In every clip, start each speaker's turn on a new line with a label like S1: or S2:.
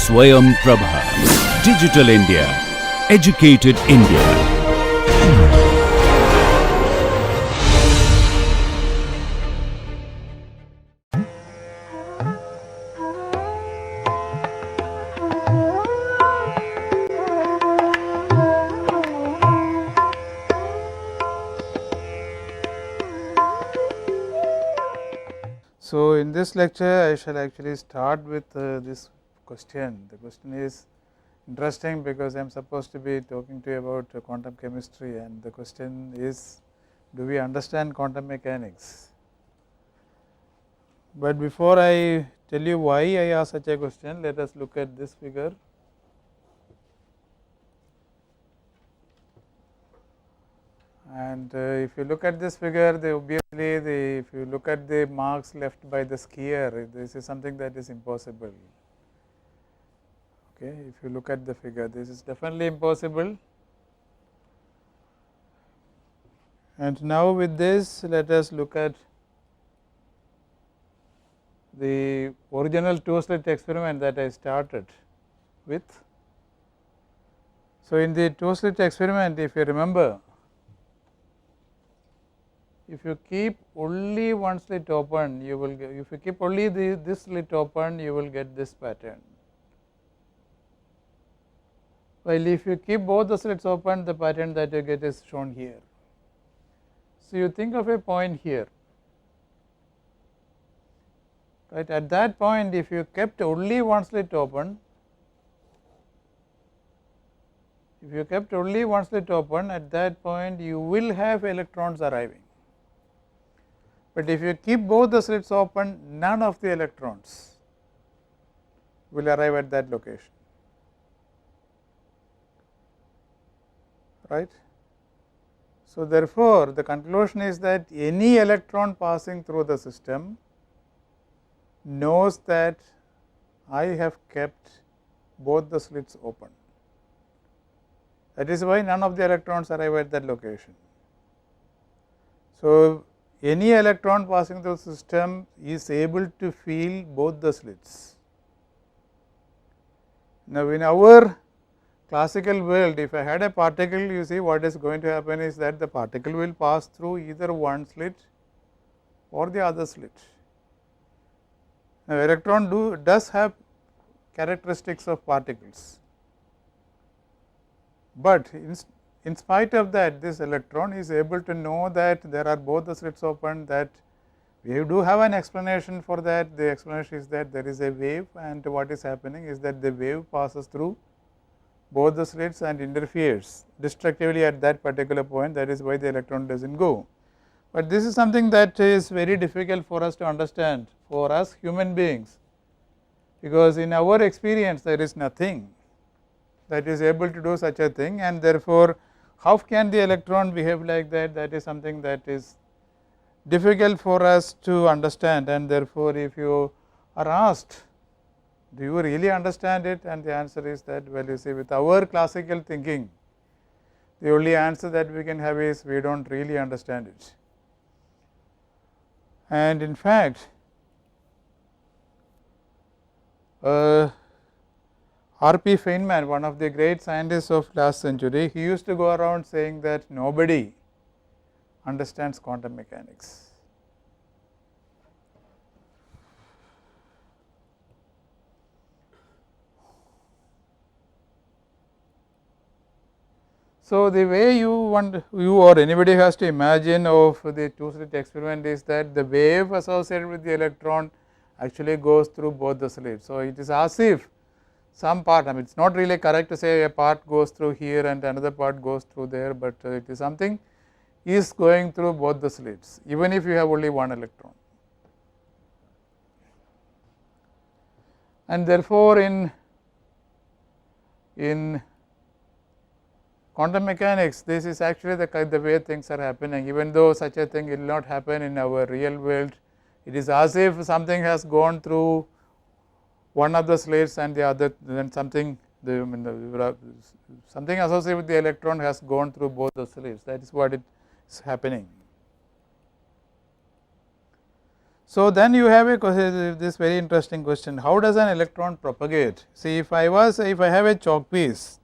S1: Swayam Prabha. Digital India. Educated India.
S2: So, in this lecture I shall actually start with this question. The question is interesting because I am supposed to be talking to you about quantum chemistry, and the question is, do we understand quantum mechanics? But before I tell you why I ask such a question, let us look at this figure. And if you look at this figure, obviously if you look at the marks left by the skier, this is something that is impossible. Okay, if you look at the figure, this is definitely impossible. And now with this, let us look at the original two-slit experiment that I started with. So, in the two-slit experiment, if you remember, if you keep only one slit open, you will get, if you keep only this slit open, you will get this pattern. While if you keep both the slits open, the pattern that you get is shown here. So, you think of a point here, right. At that point, if you kept only one slit open, at that point you will have electrons arriving. But if you keep both the slits open, none of the electrons will arrive at that location, right. So, therefore, the conclusion is that any electron passing through the system knows that I have kept both the slits open. That is why none of the electrons arrive at that location. So, any electron passing through the system is able to feel both the slits. Now, in our classical world, if I had a particle, you see what is going to happen is that the particle will pass through either one slit or the other slit. Now, electron does have characteristics of particles, but in spite of that, this electron is able to know that there are both the slits open, that we do have an explanation for that. The explanation is that there is a wave, and what is happening is that the wave passes through both the slits and interferes destructively at that particular point. That is why the electron does not go. But this is something that is very difficult for us to understand for us human beings, because in our experience there is nothing that is able to do such a thing, and therefore, how can the electron behave like that? That is something that is difficult for us to understand, and therefore, if you are asked, do you really understand it? And the answer is that, well, you see, with our classical thinking, the only answer that we can have is we do not really understand it. And in fact, R.P. Feynman, one of the great scientists of last century, he used to go around saying that nobody understands quantum mechanics. So, the way you or anybody has to imagine of the two-slit experiment is that the wave associated with the electron actually goes through both the slits. So, it is as if some part, I mean, it is not really correct to say a part goes through here and another part goes through there, but it is something is going through both the slits, even if you have only one electron. And therefore, in quantum mechanics, this is actually the way things are happening, even though such a thing will not happen in our real world. It is as if something has gone through one of the slits and the other, then something associated with the electron has gone through both the slits. That is what is happening. So, then you have a question, this very interesting question, how does an electron propagate? See, if I have a chalk piece,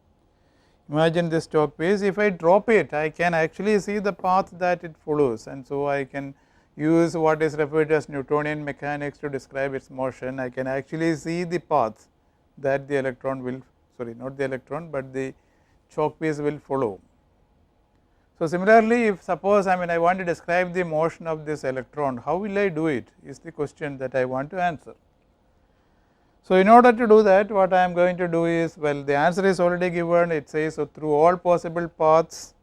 S2: imagine this chalk piece, if I drop it, I can actually see the path that it follows, and so I can use what is referred as Newtonian mechanics to describe its motion. I can actually see the path that the electron will, sorry, not the electron, but the chalk piece will follow. So, similarly, if suppose I want to describe the motion of this electron, how will I do it is the question that I want to answer. So, in order to do that, what I am going to do is, well, the answer is already given, it says, so through all possible paths.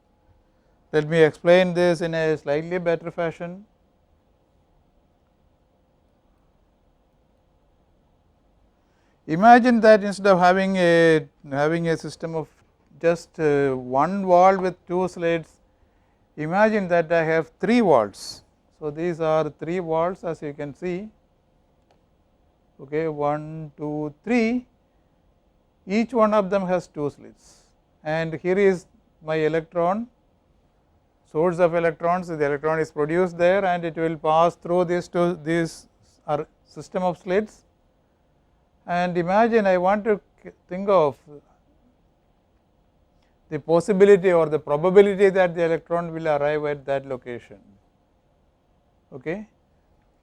S2: Let me explain this in a slightly better fashion. Imagine that instead of having a system of just one wall with two slits, imagine that I have 3 walls. So, these are 3 walls, as you can see, okay, 1, 2, 3, each one of them has 2 slits, and here is my electron, source of electrons. The electron is produced there and it will pass through these are system of slits, and imagine I want to think of the possibility or the probability that the electron will arrive at that location. Okay.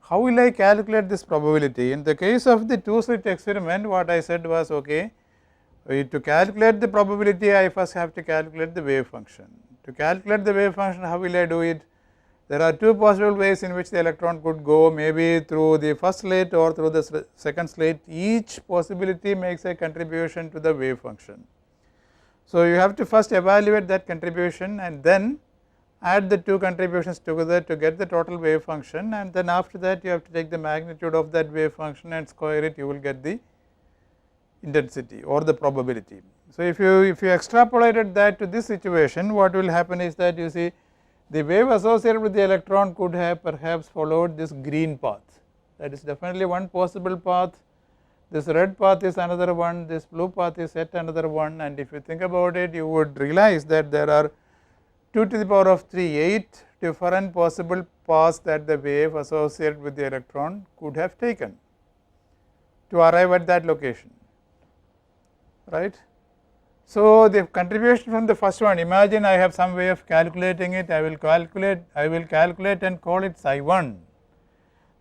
S2: How will I calculate this probability? In the case of the 2 slit experiment, what I said was, okay, to calculate the probability, I first have to calculate the wave function. To calculate the wave function, how will I do it? There are 2 possible ways in which the electron could go, maybe through the first slit or through the second slit. Each possibility makes a contribution to the wave function. So, you have to first evaluate that contribution and then add the 2 contributions together to get the total wave function, and then after that you have to take the magnitude of that wave function and square it, you will get the intensity or the probability. So, if you extrapolated that to this situation, what will happen is that you see the wave associated with the electron could have perhaps followed this green path, that is definitely one possible path. This red path is another one, this blue path is yet another one, and if you think about it, you would realize that there are 2 to the power of 3, 8 different possible paths that the wave associated with the electron could have taken to arrive at that location, right. So, the contribution from the first one, imagine I have some way of calculating it, I will calculate and call it psi 1.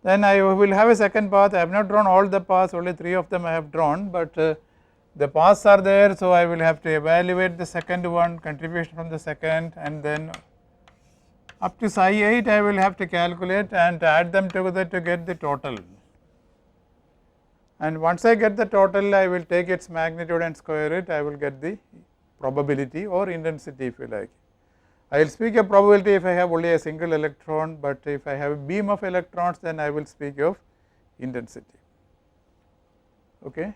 S2: Then I will have a second path. I have not drawn all the paths, only 3 of them I have drawn, but the paths are there. So, I will have to evaluate the second one, contribution from the second, and then up to psi 8 I will have to calculate and add them together to get the total. And once I get the total, I will take its magnitude and square it, I will get the probability or intensity if you like. I will speak of probability if I have only a single electron, but if I have a beam of electrons, then I will speak of intensity. Okay.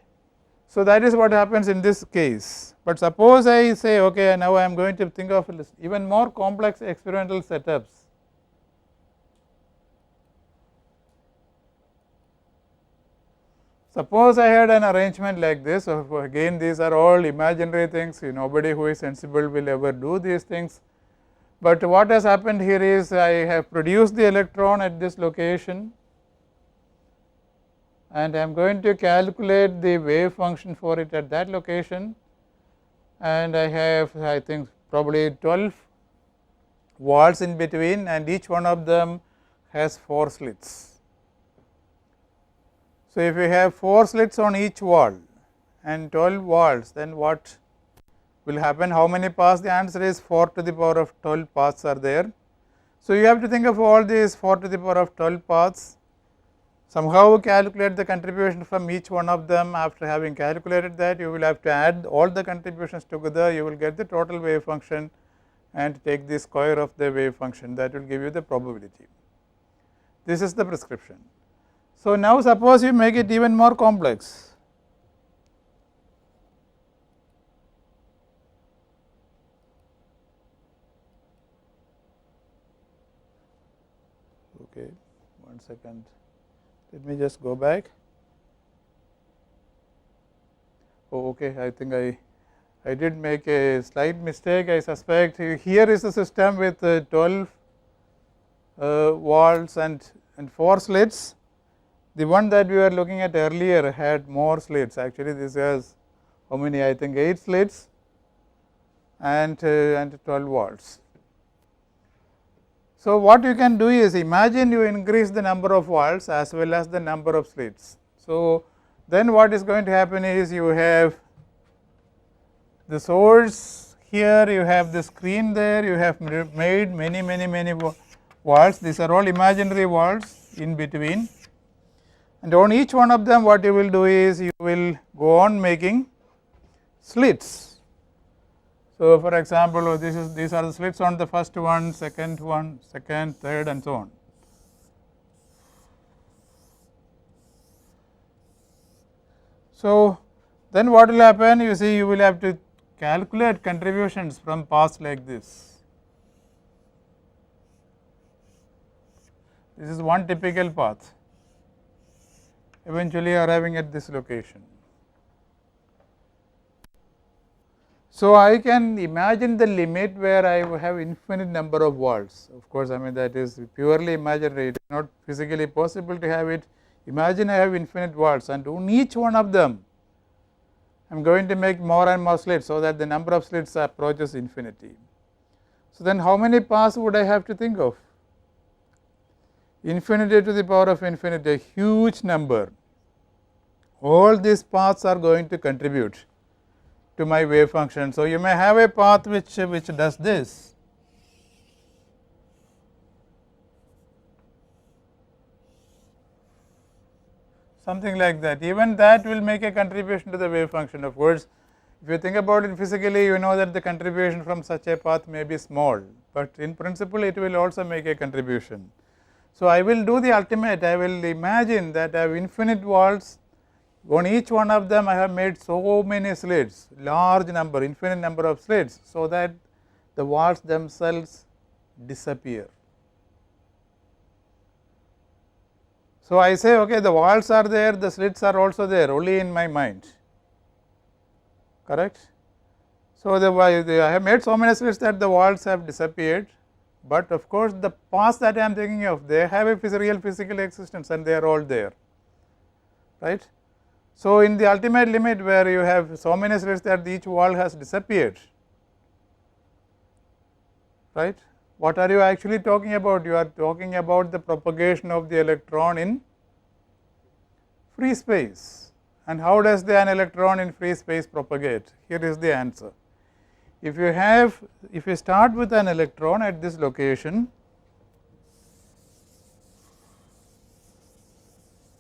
S2: So, that is what happens in this case, but suppose I say, okay, now I am going to think of even more complex experimental setups. Suppose I had an arrangement like this, so again these are all imaginary things, nobody who is sensible will ever do these things. But what has happened here is I have produced the electron at this location and I am going to calculate the wave function for it at that location, and I have, I think, probably 12 walls in between, and each one of them has 4 slits. So, if you have 4 slits on each wall and 12 walls, then what will happen? How many paths? The answer is 4 to the power of 12 paths are there. So, you have to think of all these 4 to the power of 12 paths, somehow calculate the contribution from each one of them. After having calculated that, you will have to add all the contributions together, you will get the total wave function and take the square of the wave function, that will give you the probability. This is the prescription. So, now suppose you make it even more complex. Okay, 1 second, let me just go back. Oh, okay, I think I did make a slight mistake. I suspect here is a system with 12 walls and 4 slits, The one that we were looking at earlier had more slits. Actually, this has how many? I think 8 slits and 12 volts. So, what you can do is imagine you increase the number of valves as well as the number of slits. So, then what is going to happen is you have the source here, you have the screen there, you have made many valves. These are all imaginary valves in between, and on each one of them what you will do is you will go on making slits. So, for example, these are the slits on the first one, second, third and so on. So, then what will happen? You see, you will have to calculate contributions from paths like this. This is one typical path, eventually arriving at this location. So, I can imagine the limit where I have infinite number of valves. Of course, I mean that is purely imaginary, it is not physically possible to have it. Imagine I have infinite valves, and on each one of them I am going to make more and more slits, so that the number of slits approaches infinity. So, then how many paths would I have to think of? Infinity to the power of infinity, a huge number. All these paths are going to contribute to my wave function. So, you may have a path which does this, something like that. Even that will make a contribution to the wave function. Of course, if you think about it physically, you know that the contribution from such a path may be small, but in principle it will also make a contribution. So, I will do the ultimate. I will imagine that I have infinite valves. On each one of them I have made so many slits, large number, infinite number of slits, so that the valves themselves disappear. So, I say okay, the valves are there, the slits are also there, only in my mind, correct. So, I have made so many slits that the valves have disappeared, but of course, the paths that I am thinking of, they have a real physical existence and they are all there, right. So, in the ultimate limit where you have so many slits that each valve has disappeared, right. What are you actually talking about? You are talking about the propagation of the electron in free space. And how does an electron in free space propagate? Here is the answer. If you start with an electron at this location,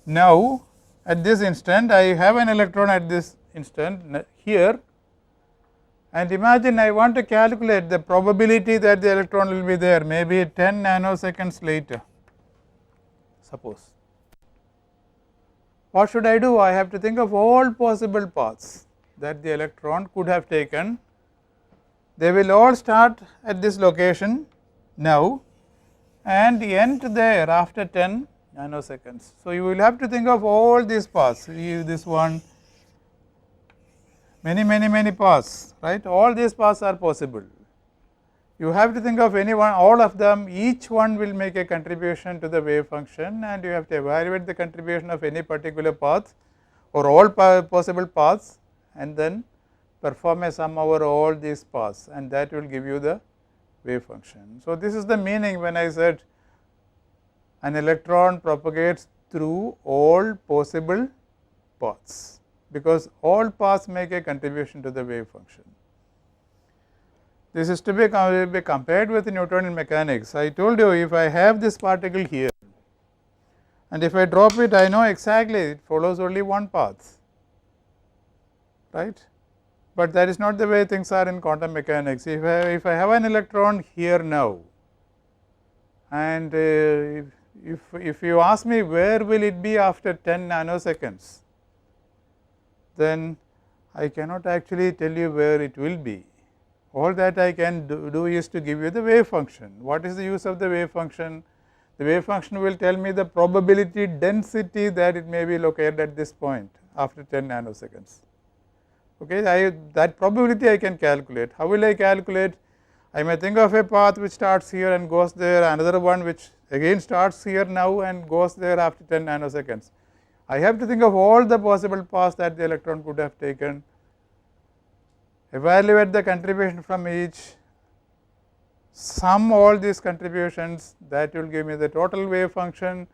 S2: now at this instant I have an electron at this instant here, and imagine I want to calculate the probability that the electron will be there, maybe 10 nanoseconds later, suppose. What should I do? I have to think of all possible paths that the electron could have taken. They will all start at this location now and end there after 10 nanoseconds. So, you will have to think of all these paths, this one, many paths, right. All these paths are possible. You have to think of any one, all of them, each one will make a contribution to the wave function, and you have to evaluate the contribution of any particular path or all possible paths, and then perform a sum over all these paths, and that will give you the wave function. So, this is the meaning when I said an electron propagates through all possible paths, because all paths make a contribution to the wave function. This is to be compared with Newtonian mechanics. I told you, if I have this particle here and if I drop it, I know exactly it follows only one path, right. But that is not the way things are in quantum mechanics. If I have an electron here now, and if you ask me where will it be after 10 nanoseconds, then I cannot actually tell you where it will be. All that I can do is to give you the wave function. What is the use of the wave function? The wave function will tell me the probability density that it may be located at this point after 10 nanoseconds. Okay, that probability I can calculate. How will I calculate? I may think of a path which starts here and goes there, another one which again starts here now and goes there after 10 nanoseconds. I have to think of all the possible paths that the electron could have taken, evaluate the contribution from each, sum all these contributions, that will give me the total wave function,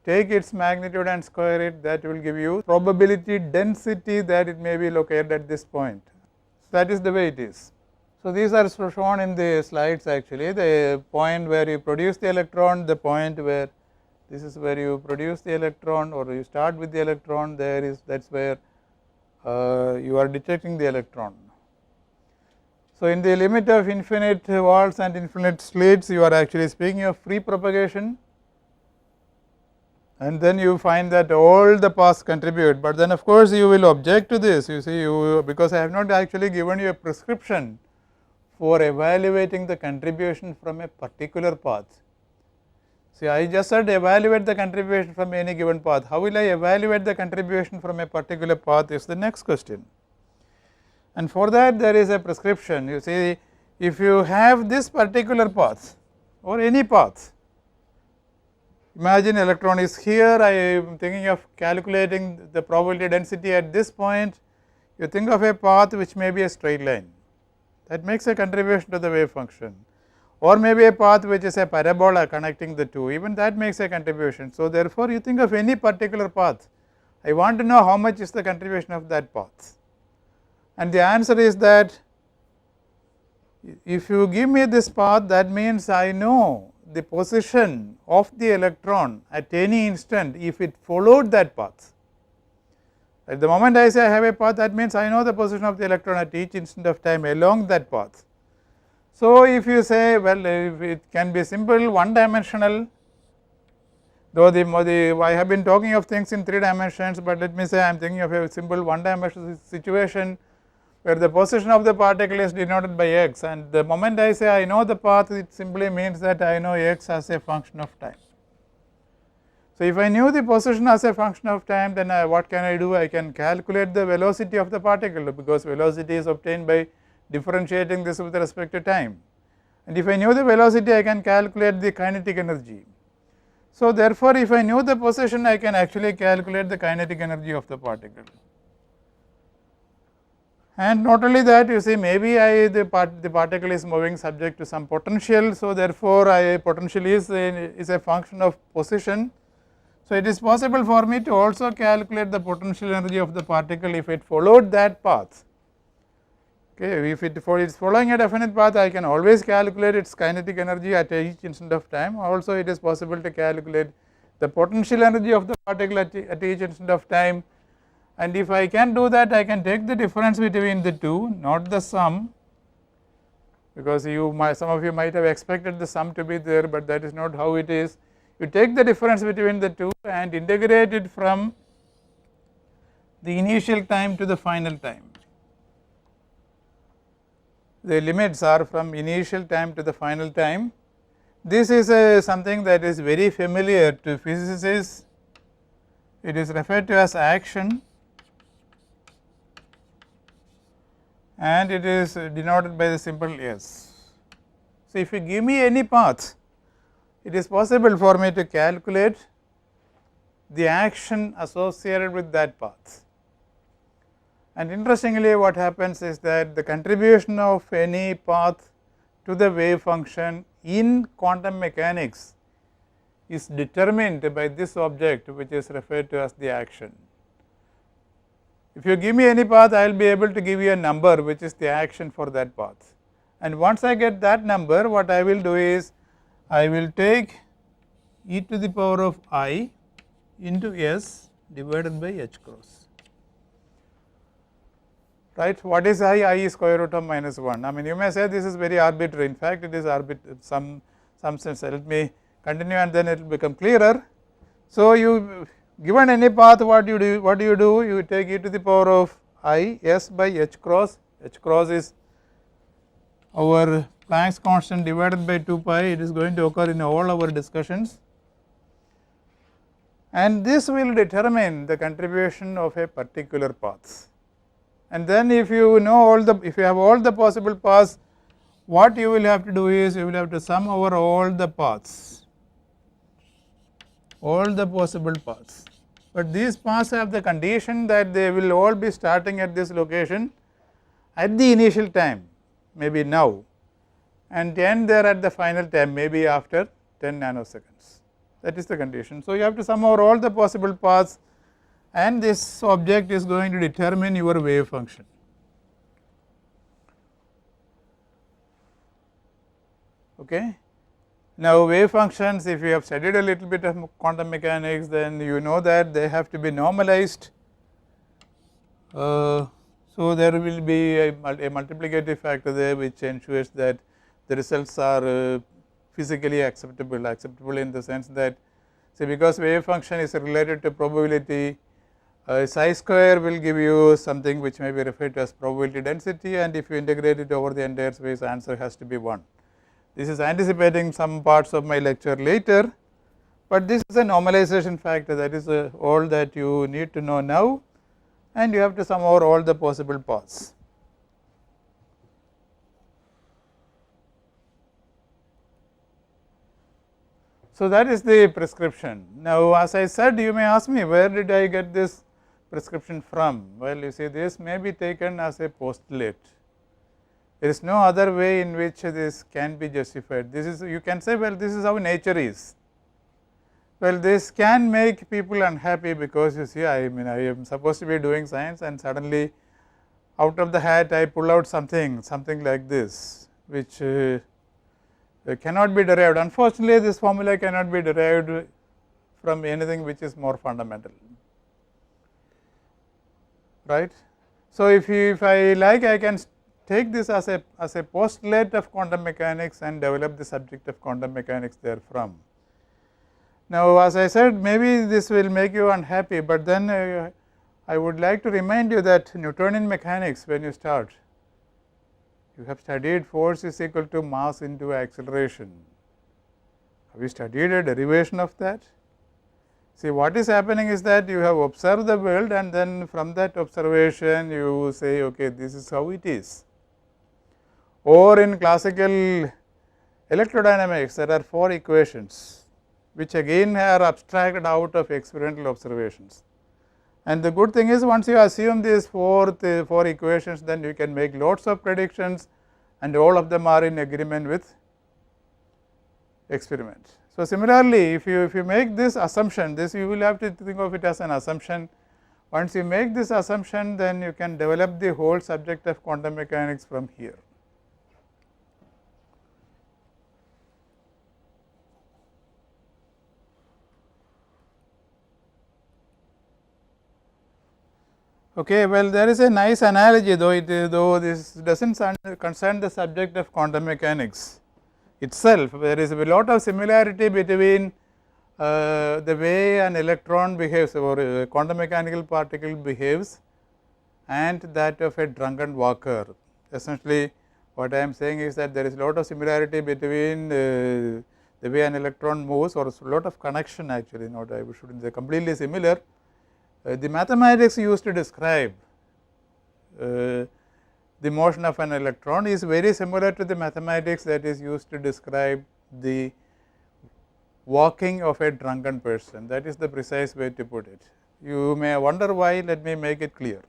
S2: take its magnitude and square it, that will give you probability density that it may be located at this point. So, that is the way it is. So, these are shown in the slides actually, the point where you produce the electron, the point where this is where you produce the electron or you start with the electron, there is, that is where you are detecting the electron. So, in the limit of infinite walls and infinite slits, you are actually speaking of free propagation, and then you find that all the paths contribute, but then of course you will object to this, you see, because I have not actually given you a prescription for evaluating the contribution from a particular path. See, I just said evaluate the contribution from any given path. How will I evaluate the contribution from a particular path is the next question. And for that there is a prescription. You see, if you have this particular path or any path, imagine electron is here, I am thinking of calculating the probability density at this point, you think of a path which may be a straight line, that makes a contribution to the wave function, or maybe a path which is a parabola connecting the two, even that makes a contribution. So, therefore, you think of any particular path, I want to know how much is the contribution of that path, and the answer is that if you give me this path, that means I know the position of the electron at any instant if it followed that path. At the moment I say I have a path, that means I know the position of the electron at each instant of time along that path. So, if you say, well, if it can be simple one dimensional, though I have been talking of things in 3 dimensions, but let me say I am thinking of a simple one dimensional situation where the position of the particle is denoted by x, and the moment I say I know the path, it simply means that I know x as a function of time. So, if I knew the position as a function of time, then what can I do? I can calculate the velocity of the particle, because velocity is obtained by differentiating this with respect to time, and if I knew the velocity, I can calculate the kinetic energy. So, therefore, if I knew the position, I can actually calculate the kinetic energy of the particle. And not only that, you see, maybe the particle is moving subject to some potential. So, therefore, potential is a function of position. So, it is possible for me to also calculate the potential energy of the particle if it followed that path. Okay, if it is following a definite path, I can always calculate its kinetic energy at each instant of time. Also, it is possible to calculate the potential energy of the particle at each instant of time. And if I can do that, I can take the difference between the two, not the sum, because some of you might have expected the sum to be there, but that is not how it is. You take the difference between the two and integrate it from the initial time to the final time. The limits are from initial time to the final time. This is something that is very familiar to physicists. It is referred to as action, and it is denoted by the symbol S. So, if you give me any path, it is possible for me to calculate the action associated with that path. And interestingly, what happens is that the contribution of any path to the wave function in quantum mechanics is determined by this object, which is referred to as the action. If you give me any path, I will be able to give you a number which is the action for that path, and once I get that number, what I will do is I will take e to the power of I into S divided by h cross, right. What is I? I is square root of minus 1. I mean, you may say this is very arbitrary. In fact, it is arbitrary some sense. Let me continue and then it will become clearer. So, you given any path, what do you do? You take e to the power of I S by h cross. H cross is our Planck's constant divided by 2 pi. It is going to occur in all our discussions, and this will determine the contribution of a particular path. And then if you know if you have all the possible paths, what you will have to do is you will have to sum over all the paths, all the possible paths. but these paths have the condition that they will all be starting at this location at the initial time, maybe now, and end there at the final time, maybe after 10 nanoseconds. That is the condition. So, you have to sum over all the possible paths, and this object is going to determine your wave function. Okay. Now, wave functions, if you have studied a little bit of quantum mechanics, then you know that they have to be normalized. So, there will be a multiplicative factor there which ensures that the results are physically acceptable in the sense that, say, because wave function is related to probability, psi square will give you something which may be referred to as probability density, and if you integrate it over the entire space, the answer has to be 1. This is anticipating some parts of my lecture later, but this is a normalization factor, that is all that you need to know now, and you have to sum over all the possible paths. So, that is the prescription. Now, as I said, you may ask me, where did I get this prescription from? Well, you see, this may be taken as a postulate. There is no other way in which this can be justified. This is, you can say, well, this is how nature is. Well, this can make people unhappy, because you see, I mean, I am supposed to be doing science, and suddenly out of the hat I pull out something like this, which cannot be derived. Unfortunately, this formula cannot be derived from anything which is more fundamental, right. So, if I like, I can take this as a postulate of quantum mechanics and develop the subject of quantum mechanics therefrom. Now, as I said, maybe this will make you unhappy, but then I would like to remind you that Newtonian mechanics, when you start, you have studied force is equal to mass into acceleration. Have you studied a derivation of that? See, what is happening is that you have observed the world, and then from that observation you say, okay, this is how it is. Or in classical electrodynamics, there are 4 equations, which again are abstracted out of experimental observations. And the good thing is, once you assume these 4 equations, then you can make lots of predictions, and all of them are in agreement with experiment. So, similarly, if you make this assumption, this you will have to think of it as an assumption. Once you make this assumption, then you can develop the whole subject of quantum mechanics from here. Okay, well, there is a nice analogy, though this does not concern the subject of quantum mechanics itself. There is a lot of similarity between the way an electron behaves, or a quantum mechanical particle behaves, and that of a drunken walker. Essentially, what I am saying is that there is a lot of similarity between the way an electron moves, or a lot of connection actually, not I shouldn't say completely similar. The mathematics used to describe the motion of an electron is very similar to the mathematics that is used to describe the walking of a drunken person. That is the precise way to put it. You may wonder why, let me make it clear.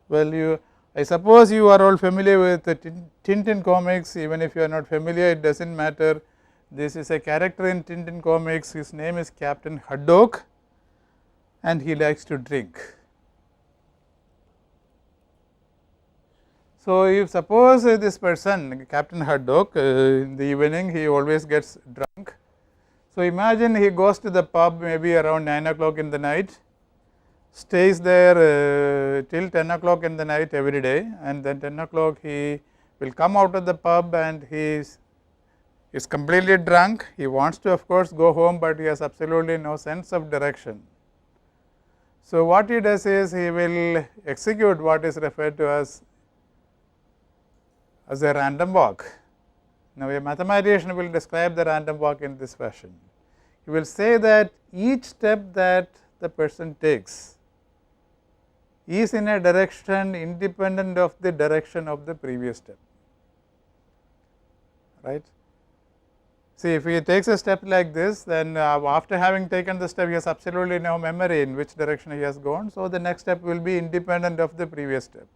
S2: Well, I suppose you are all familiar with the Tintin comics. Even if you are not familiar, it does not matter. This is a character in Tintin comics, his name is Captain Haddock, and he likes to drink. So, if suppose this person, Captain Haddock, in the evening he always gets drunk. So, imagine he goes to the pub maybe around 9 o'clock in the night, stays there till 10 o'clock in the night every day, and then 10 o'clock he will come out of the pub, and he is completely drunk. He wants to, of course, go home, but he has absolutely no sense of direction. So, what he does is he will execute what is referred to as a random walk. Now, a mathematician will describe the random walk in this fashion. He will say that each step that the person takes is in a direction independent of the direction of the previous step, right. See, if he takes a step like this, then after having taken the step, he has absolutely no memory in which direction he has gone. So, the next step will be independent of the previous step.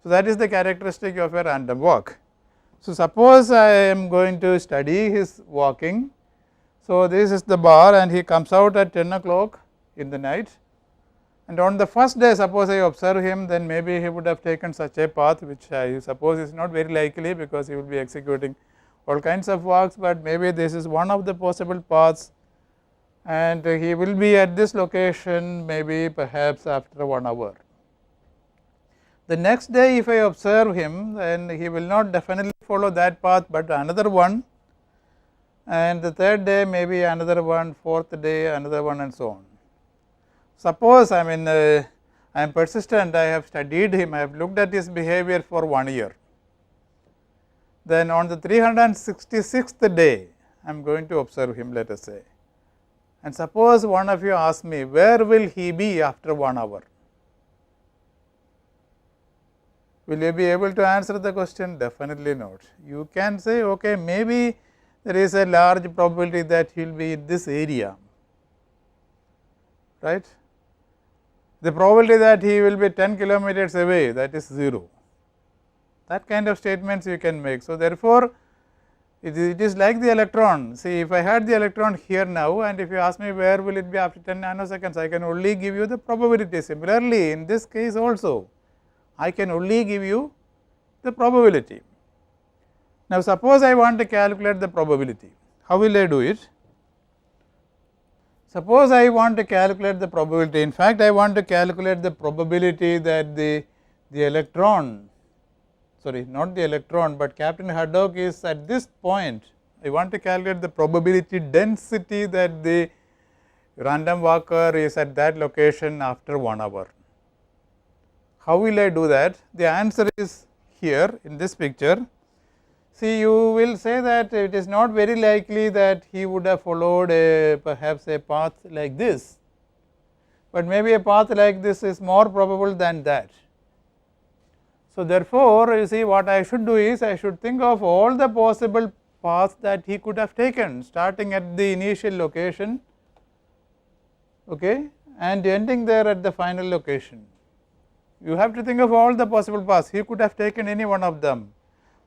S2: So, that is the characteristic of a random walk. So, suppose I am going to study his walking. So, this is the bar and he comes out at 10 o'clock in the night, and on the first day suppose I observe him, then maybe he would have taken such a path, which I suppose is not very likely, because he will be executing all kinds of walks, but maybe this is one of the possible paths, and he will be at this location maybe perhaps after 1 hour. The next day if I observe him, then he will not definitely follow that path, but another one, and the third day maybe another one, fourth day another one, and so on. Suppose I am persistent, I have studied him, I have looked at his behavior for 1 year. Then on the 366th day I am going to observe him, let us say, and suppose one of you asks me, where will he be after 1 hour? Will you be able to answer the question? Definitely not. You can say, okay, maybe there is a large probability that he will be in this area, right. The probability that he will be 10 kilometers away, that is 0. That kind of statements you can make. So, therefore, it is like the electron. See, if I had the electron here now, and if you ask me where will it be after 10 nanoseconds, I can only give you the probability. Similarly, in this case also, I can only give you the probability. Now, suppose I want to calculate the probability. How will I do it? Suppose I want to calculate the probability. In fact, I want to calculate the probability that the electron, sorry, not the electron, but Captain Haddock is at this point. I want to calculate the probability density that the random walker is at that location after 1 hour. How will I do that? The answer is here in this picture. See, you will say that it is not very likely that he would have followed perhaps a path like this, but maybe a path like this is more probable than that. So, therefore, you see, what I should do is I should think of all the possible paths that he could have taken, starting at the initial location, okay, and ending there at the final location. You have to think of all the possible paths. He could have taken any one of them.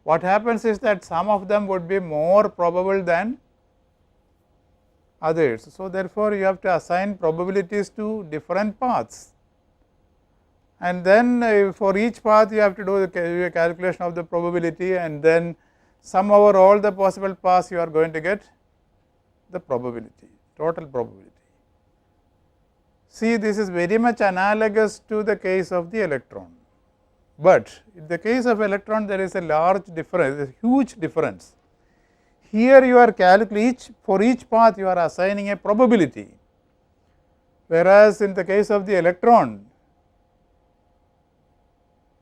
S2: What happens is that some of them would be more probable than others. So, therefore, you have to assign probabilities to different paths, and then for each path you have to do a calculation of the probability, and then sum over all the possible paths, you are going to get the probability, total probability. See, this is very much analogous to the case of the electron, but in the case of electron there is a large difference, a huge difference. Here you are calculating for each path you are assigning a probability, whereas in the case of the electron,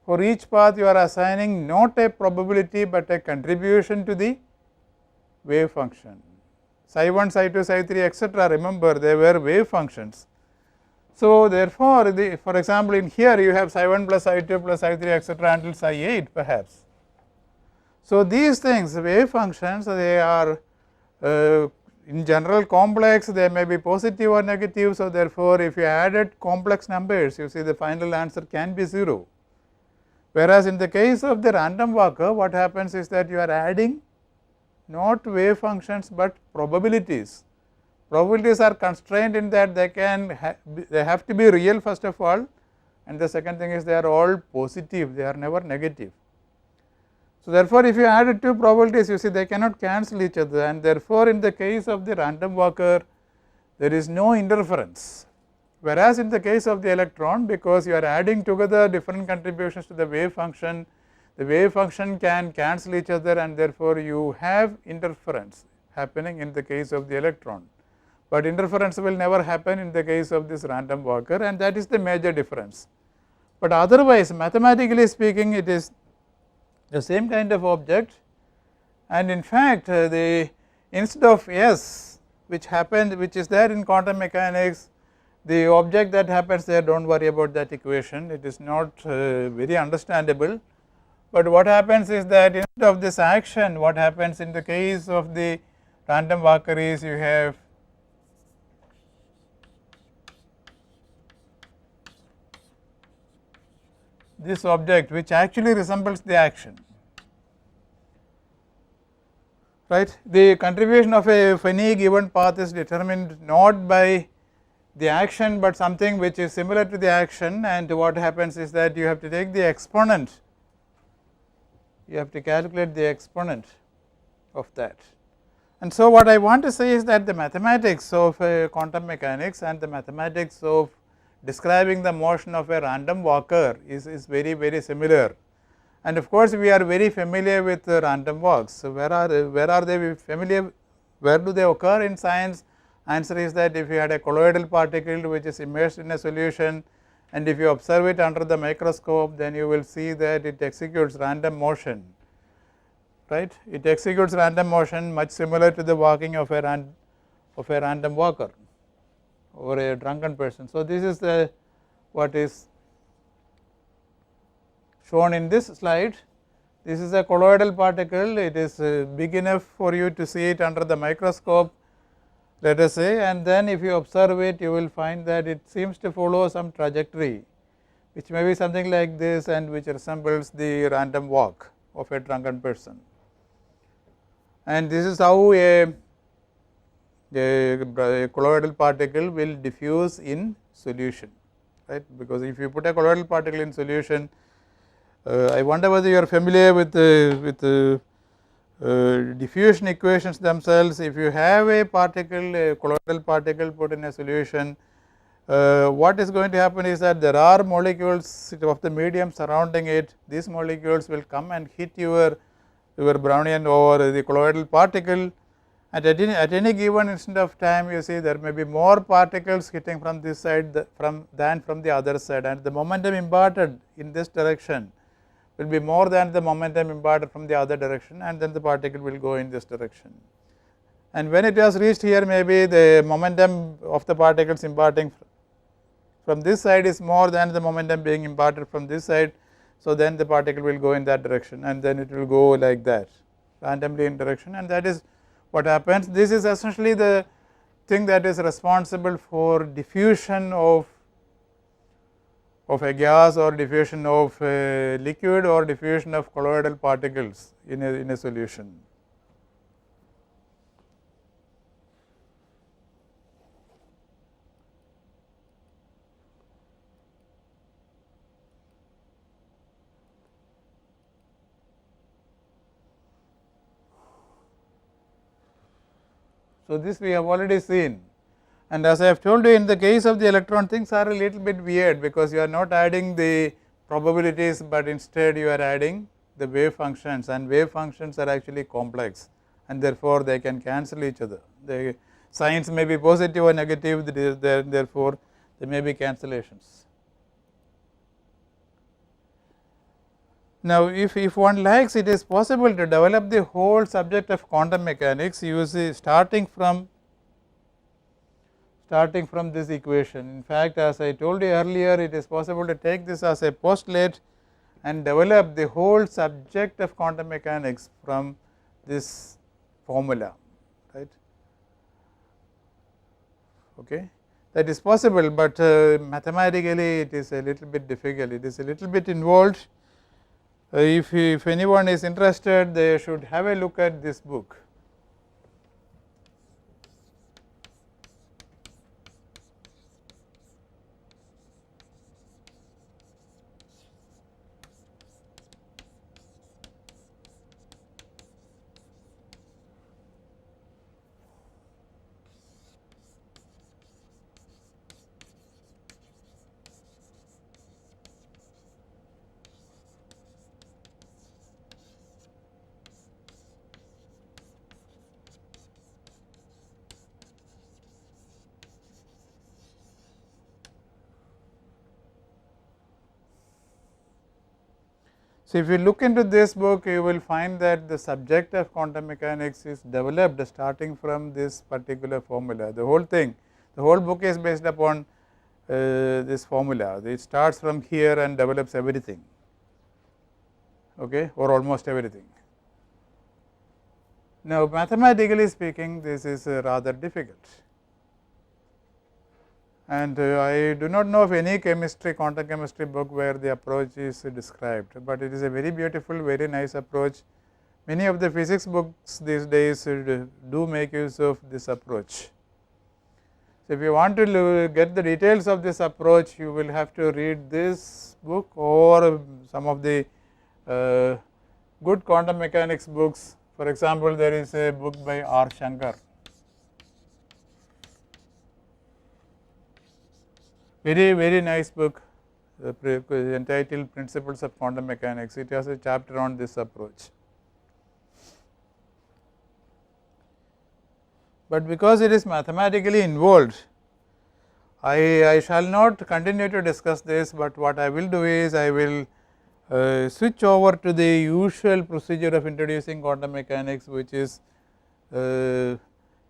S2: for each path you are assigning not a probability, but a contribution to the wave function. Psi 1, psi 2, psi 3, etc. remember, they were wave functions. So, therefore, for example, in here you have psi 1 plus psi 2 plus psi 3, etc. until psi 8 perhaps. So, these things, wave functions, they are in general complex, they may be positive or negative. So, therefore, if you added complex numbers, you see the final answer can be 0. Whereas, in the case of the random walker, what happens is that you are adding not wave functions, but probabilities. Probabilities are constrained in that they have to be real first of all, and the second thing is they are all positive, they are never negative. So, therefore, if you add two probabilities, you see they cannot cancel each other, and therefore, in the case of the random walker there is no interference, whereas in the case of the electron, because you are adding together different contributions to the wave function can cancel each other, and therefore, you have interference happening in the case of the electron. But interference will never happen in the case of this random walker, and that is the major difference. But otherwise, mathematically speaking, it is the same kind of object, and in fact, instead of S which is there in quantum mechanics, the object that happens there, do not worry about that equation, it is not very understandable. But what happens is that instead of this action, what happens in the case of the random walker is you have this object which actually resembles the action, right. The contribution of any given path is determined not by the action, but something which is similar to the action, and what happens is that you have to take the exponent, you have to calculate the exponent of that. And so, what I want to say is that the mathematics of quantum mechanics and the mathematics of describing the motion of a random walker is very similar. And of course, we are very familiar with random walks. So, where are they familiar, where do they occur in science? Answer is that if you had a colloidal particle which is immersed in a solution, and if you observe it under the microscope, then you will see that it executes random motion, right. It executes random motion much similar to the walking of a random walker or a drunken person. So, this is the what is shown in this slide. This is a colloidal particle, it is big enough for you to see it under the microscope, let us say, and then if you observe it, you will find that it seems to follow some trajectory which may be something like this and which resembles the random walk of a drunken person. And this is how a colloidal particle will diffuse in solution, right, because if you put a colloidal particle in solution, I wonder whether you are familiar with diffusion equations themselves. If you have a particle, a colloidal particle put in a solution, what is going to happen is that there are molecules of the medium surrounding it. These molecules will come and hit your Brownian over the colloidal particle, and at any given instant of time, you see there may be more particles hitting from this side than from the other side, and the momentum imparted in this direction will be more than the momentum imparted from the other direction, and then the particle will go in this direction. And when it has reached here, maybe the momentum of the particles imparting from this side is more than the momentum being imparted from this side. So, then the particle will go in that direction, and then it will go like that randomly in direction, and that is what happens. This is essentially the thing that is responsible for diffusion of a gas or diffusion of a liquid or diffusion of colloidal particles in a solution. So, this we have already seen, and as I have told you, in the case of the electron, things are a little bit weird, because you are not adding the probabilities, but instead you are adding the wave functions, and wave functions are actually complex, and therefore, they can cancel each other. The signs may be positive or negative, therefore, there may be cancellations. Now, if one likes, it is possible to develop the whole subject of quantum mechanics using starting from this equation. In fact, as I told you earlier, it is possible to take this as a postulate and develop the whole subject of quantum mechanics from this formula, right. Okay. That is possible, but mathematically it is a little bit difficult, it is a little bit involved. If anyone is interested, they should have a look at this book. So, if you look into this book, you will find that the subject of quantum mechanics is developed starting from this particular formula. The whole thing, the whole book is based upon this formula. It starts from here and develops everything, okay, or almost everything. Now, mathematically speaking, this is rather difficult, and I do not know of any quantum chemistry book where the approach is described, but it is a very beautiful, very nice approach. Many of the physics books these days do make use of this approach. So, if you want to get the details of this approach, you will have to read this book or some of the good quantum mechanics books. For example, there is a book by R. Shankar, very nice book entitled Principles of Quantum Mechanics. It has a chapter on this approach. But because it is mathematically involved, I shall not continue to discuss this, but what I will do is I will switch over to the usual procedure of introducing quantum mechanics, which is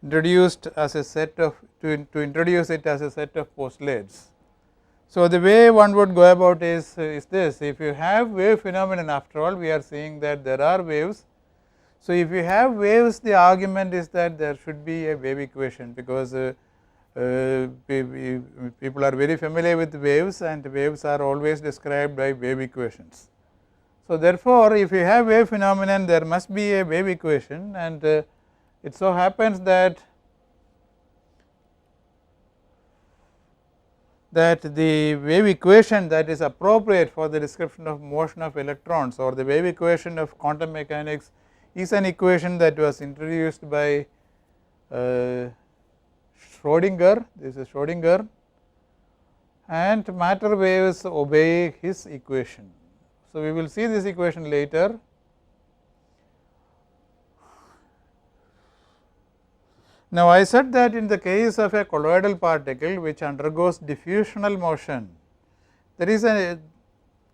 S2: introduced as a set of to introduce it as a set of postulates. So, the way one would go about is this: if you have wave phenomenon, after all we are seeing that there are waves. So, if you have waves, the argument is that there should be a wave equation, because people are very familiar with waves, and waves are always described by wave equations. So, therefore, if you have wave phenomenon, there must be a wave equation, and it so happens that the wave equation that is appropriate for the description of motion of electrons, or the wave equation of quantum mechanics, is an equation that was introduced by Schrodinger. This is Schrodinger, and matter waves obey his equation. So, we will see this equation later. Now, I said that in the case of a colloidal particle which undergoes diffusional motion, there is it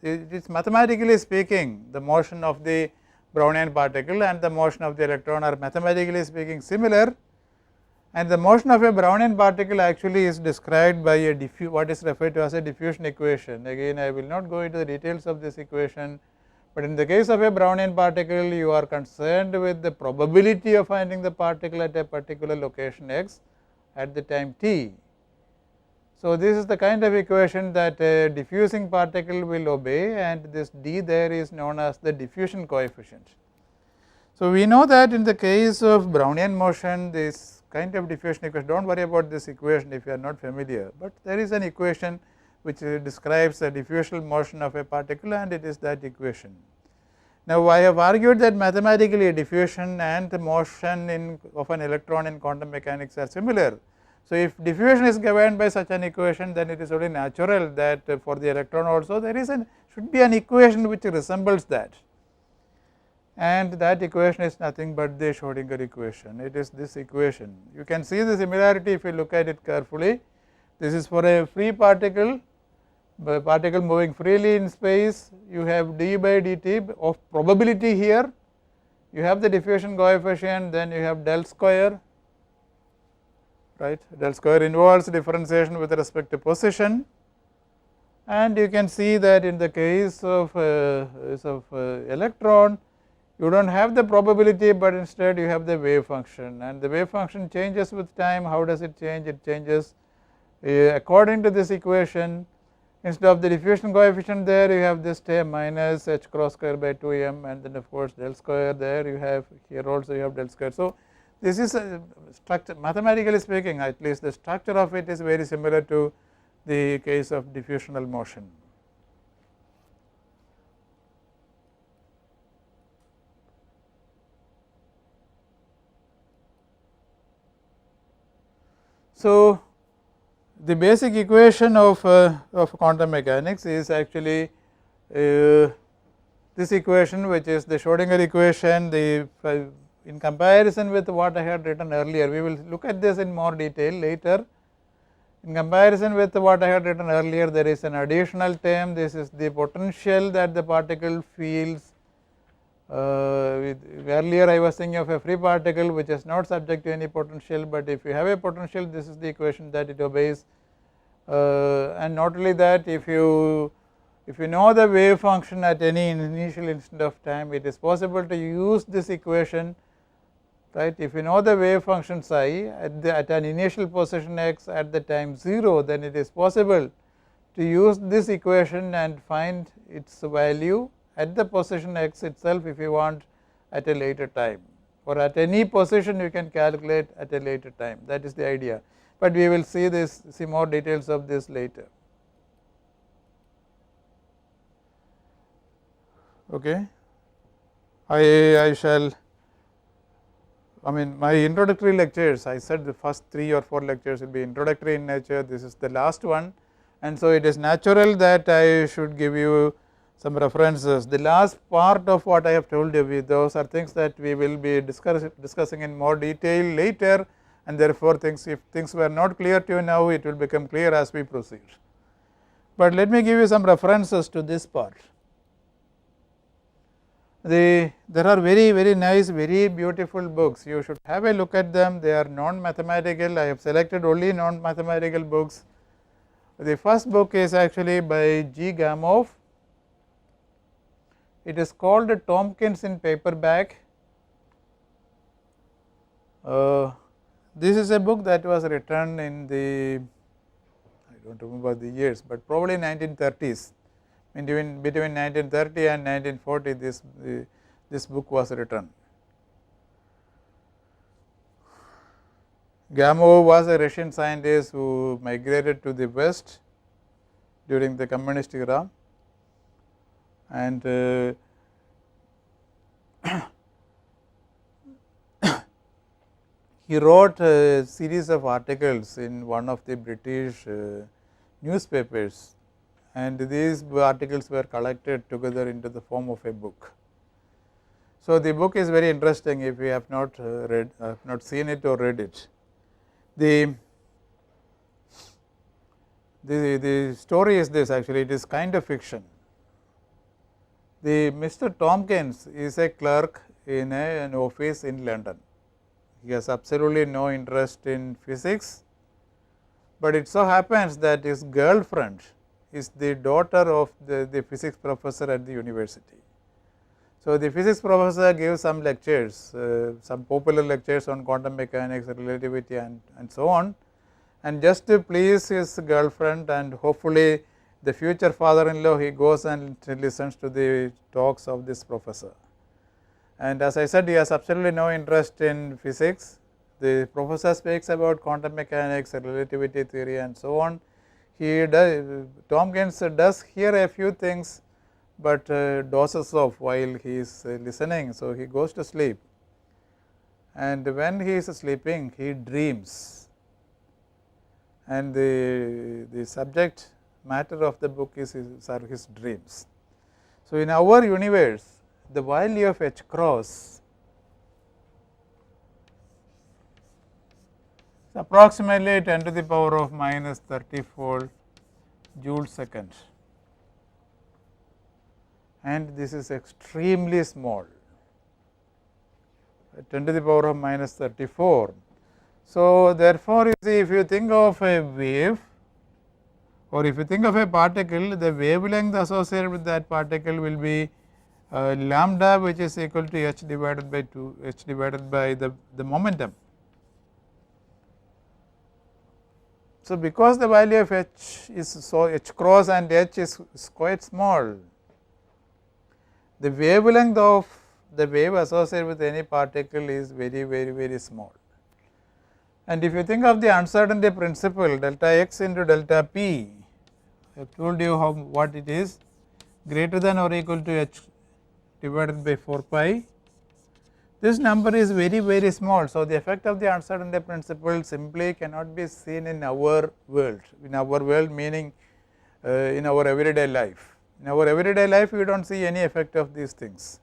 S2: is mathematically speaking, the motion of the Brownian particle and the motion of the electron are mathematically speaking similar, and the motion of a Brownian particle actually is described by a what is referred to as a diffusion equation. Again, I will not go into the details of this equation, but in the case of a Brownian particle, you are concerned with the probability of finding the particle at a particular location x at the time t. So, this is the kind of equation that a diffusing particle will obey, and this d there is known as the diffusion coefficient. So, we know that in the case of Brownian motion, this kind of diffusion equation, do not worry about this equation if you are not familiar, but there is an equation which describes the diffusional motion of a particle, and it is that equation. Now, I have argued that mathematically diffusion and the motion of an electron in quantum mechanics are similar. So, if diffusion is governed by such an equation, then it is only natural that for the electron also there is should be an equation which resembles that, and that equation is nothing but the Schrodinger equation. It is this equation. You can see the similarity if you look at it carefully. This is for a free particle, particle moving freely in space. You have d by dt of probability here, you have the diffusion coefficient, then you have del square, right. Del square involves differentiation with respect to position, and you can see that in the case of electron, you do not have the probability, but instead you have the wave function, and the wave function changes with time. How does it change? It changes according to this equation. Instead of the diffusion coefficient there, you have this term minus h cross square by 2m, and then of course del square there you have, here also you have del square. So, this is a structure, mathematically speaking, at least the structure of it is very similar to the case of diffusional motion. So, the basic equation of quantum mechanics is actually this equation, which is the Schrodinger equation. In comparison with what I had written earlier, we will look at this in more detail later. In comparison with what I had written earlier, there is an additional term. This is the potential that the particle feels. Earlier I was thinking of a free particle which is not subject to any potential, but if you have a potential, this is the equation that it obeys. And not only that, if you know the wave function at any initial instant of time, it is possible to use this equation right. If you know the wave function psi at an initial position x at the time 0, then it is possible to use this equation and find its value at the position x itself if you want at a later time, or at any position you can calculate at a later time, that is the idea, but we will see more details of this later. Okay. I shall, I mean my introductory lectures, I said the first 3 or 4 lectures will be introductory in nature, this is the last one, and so it is natural that I should give you some references. The last part of what I have told you, those are things that we will be discussing in more detail later, and therefore if things were not clear to you now, it will become clear as we proceed. But let me give you some references to this part. There are very nice, very beautiful books, you should have a look at them. They are non-mathematical, I have selected only non-mathematical books. The first book is actually by G. Gamow. It is called Tompkins in paperback. This is a book that was written in the, I do not remember the years, but probably 1930s. Between 1930 and 1940 this book was written. Gamow was a Russian scientist who migrated to the west during the communist era, and he wrote a series of articles in one of the British newspapers, and these articles were collected together into the form of a book. So the book is very interesting if you have not seen it or read it. The story is this, actually it is kind of fiction. The Mr. Tompkins is a clerk in an office in London. He has absolutely no interest in physics, but it so happens that his girlfriend is the daughter of the physics professor at the university. So the physics professor gives some lectures, some popular lectures on quantum mechanics, relativity and so on, and just to please his girlfriend and hopefully the future father-in-law, he goes and listens to the talks of this professor. And as I said, he has absolutely no interest in physics. The professor speaks about quantum mechanics, relativity theory and so on. Tompkins does hear a few things, but dozes off while he is listening, so he goes to sleep, and when he is sleeping he dreams, and the subject matter of the book are his dreams. So in our universe, the value of H cross is approximately 10 to the power of minus 34 joule second, and this is extremely small, 10 to the power of minus 34. So therefore, you see, if you think of a wave or if you think of a particle, the wavelength associated with that particle will be lambda, which is equal to h divided by 2, h divided by the momentum. So because the value of h is so h cross and h is quite small, the wavelength of the wave associated with any particle is very small. And if you think of the uncertainty principle, delta x into delta p, I have told you what it is, greater than or equal to h divided by 4 pi. This number is very small. So the effect of the uncertainty principle simply cannot be seen in our world. In our world meaning in our everyday life. In our everyday life, we do not see any effect of these things.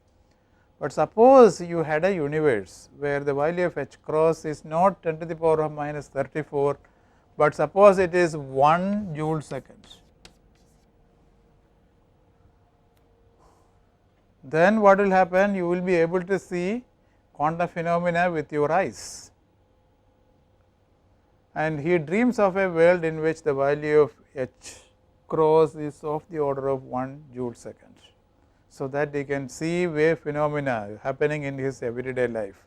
S2: But suppose you had a universe where the value of h cross is not 10 to the power of minus 34, but suppose it is 1 joule second. Then what will happen? You will be able to see quantum phenomena with your eyes. And he dreams of a world in which the value of h cross is of the order of 1 joule second, so that he can see wave phenomena happening in his everyday life.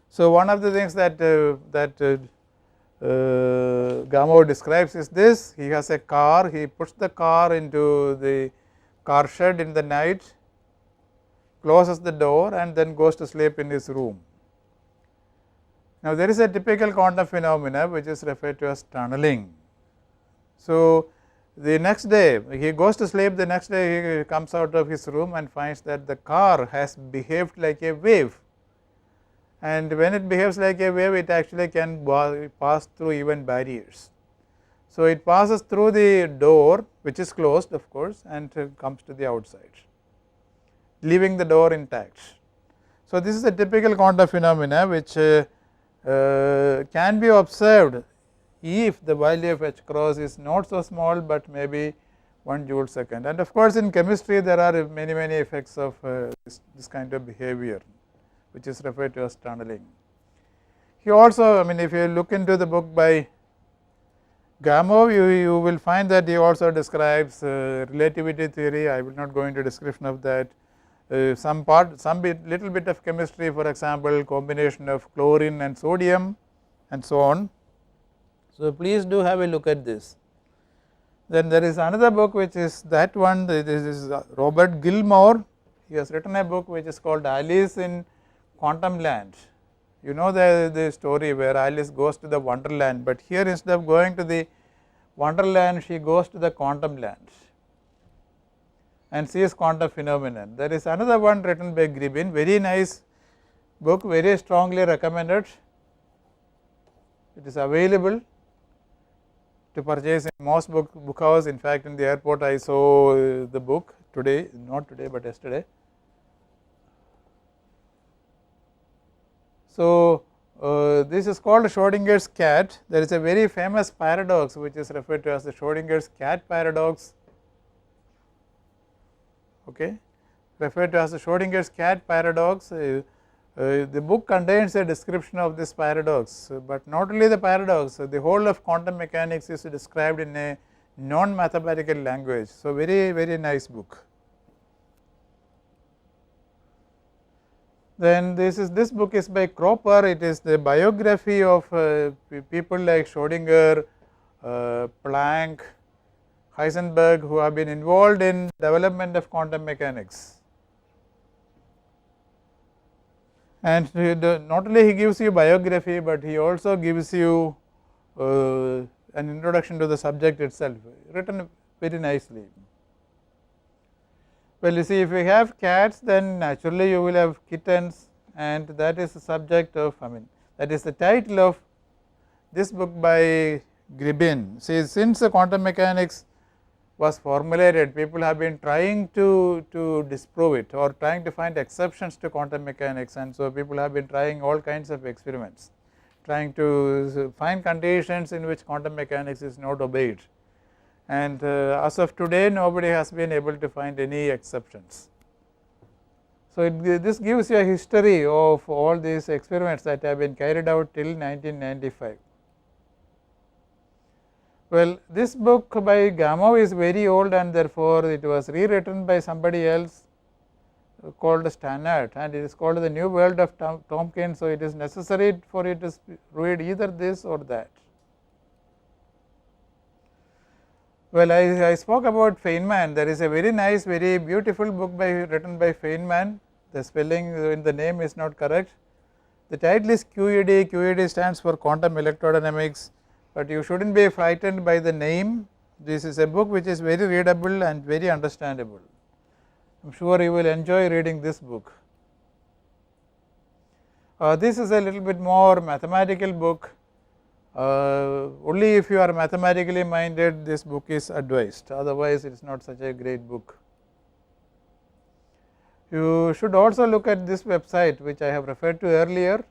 S2: So, one of the things that Gamow describes is this: he has a car, he puts the car into the car shed in the night, closes the door and then goes to sleep in his room. Now, there is a typical quantum phenomena which is referred to as tunneling. So, the next day he goes to sleep, the next day he comes out of his room and finds that the car has behaved like a wave, and when it behaves like a wave, it actually can pass through even barriers. So, it passes through the door which is closed of course, and comes to the outside, leaving the door intact. So, this is a typical quantum phenomena which can be observed if the value of h cross is not so small, but maybe 1 joule second. And of course, in chemistry there are many effects of this kind of behavior, which is referred to as tunneling. He also, I mean, if you look into the book by Gamow, you will find that he also describes relativity theory. I will not go into description of that. Little bit of chemistry, for example, combination of chlorine and sodium and so on. So, please do have a look at this. Then there is another book which is that one, this is Robert Gilmore. He has written a book which is called Alice in Quantum Land. You know the story where Alice goes to the wonderland, but here instead of going to the wonderland, she goes to the quantum land and sees quantum phenomenon. There is another one written by Gribin, very nice book, very strongly recommended. It is available to purchase in most book house. In fact, in the airport I saw the book today, not today but yesterday. So, this is called Schrodinger's cat. There is a very famous paradox which is referred to as the Schrodinger's cat paradox, okay, referred to as the Schrodinger's cat paradox. The book contains a description of this paradox, but not only the paradox, the whole of quantum mechanics is described in a non-mathematical language. So, very nice book. Then this book is by Cropper. It is the biography of people like Schrodinger, Planck, Heisenberg, who have been involved in development of quantum mechanics. And not only he gives you biography, but he also gives you an introduction to the subject itself, written very nicely. Well, you see, if you have cats, then naturally you will have kittens, and that is the subject of, I mean, that is the title of this book by Gribin. See, since the quantum mechanics was formulated, people have been trying to disprove it or trying to find exceptions to quantum mechanics, and so people have been trying all kinds of experiments, trying to find conditions in which quantum mechanics is not obeyed. And as of today, nobody has been able to find any exceptions. So, this gives you a history of all these experiments that have been carried out till 1995. Well, this book by Gamow is very old, and therefore, it was rewritten by somebody else called Stannard, and it is called The New World of Tompkins. So, it is necessary for you to read either this or that. Well, I spoke about Feynman. There is a very nice, very beautiful book written by Feynman. The spelling in the name is not correct. The title is QED. QED stands for Quantum Electrodynamics, but you should not be frightened by the name. This is a book which is very readable and very understandable. I am sure you will enjoy reading this book. This is a little bit more mathematical book. Only if you are mathematically minded, this book is advised, otherwise it is not such a great book. You should also look at this website which I have referred to earlier.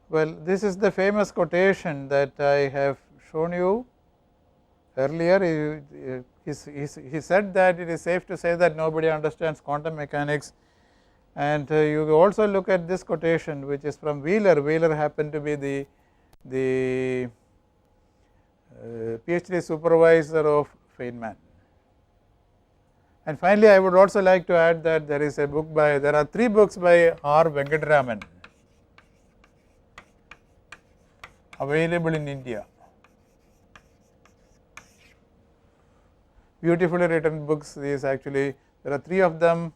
S2: Well, this is the famous quotation that I have shown you earlier. He said that it is safe to say that nobody understands quantum mechanics. And you also look at this quotation which is from Wheeler. Wheeler happened to be the PhD supervisor of Feynman. And finally, I would also like to add that there is a book by, there are 3 books by R. Venkataraman available in India. Beautifully written books. These actually, there are 3 of them.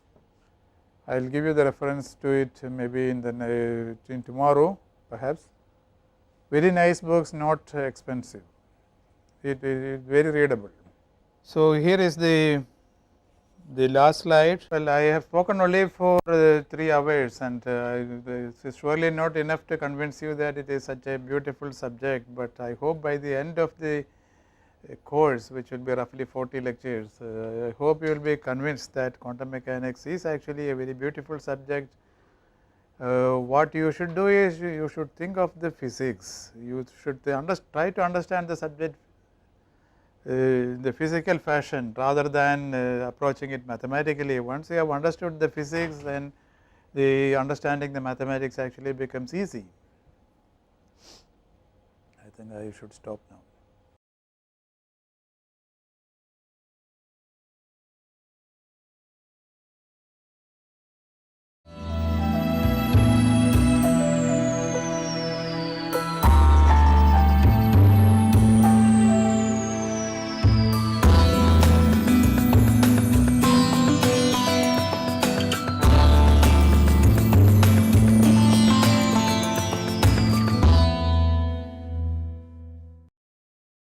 S2: I will give you the reference to it maybe in tomorrow perhaps. Very nice books, not expensive. It is very readable. So, here is the last slide. Well, I have spoken only for 3 hours, and it is surely not enough to convince you that it is such a beautiful subject, but I hope by the end of the course, which will be roughly 40 lectures, I hope you will be convinced that quantum mechanics is actually a very beautiful subject. What you should do is you should think of the physics, you should try to understand the subject the physical fashion rather than approaching it mathematically. Once you have understood the physics, then the understanding the mathematics actually becomes easy. I think I should stop now.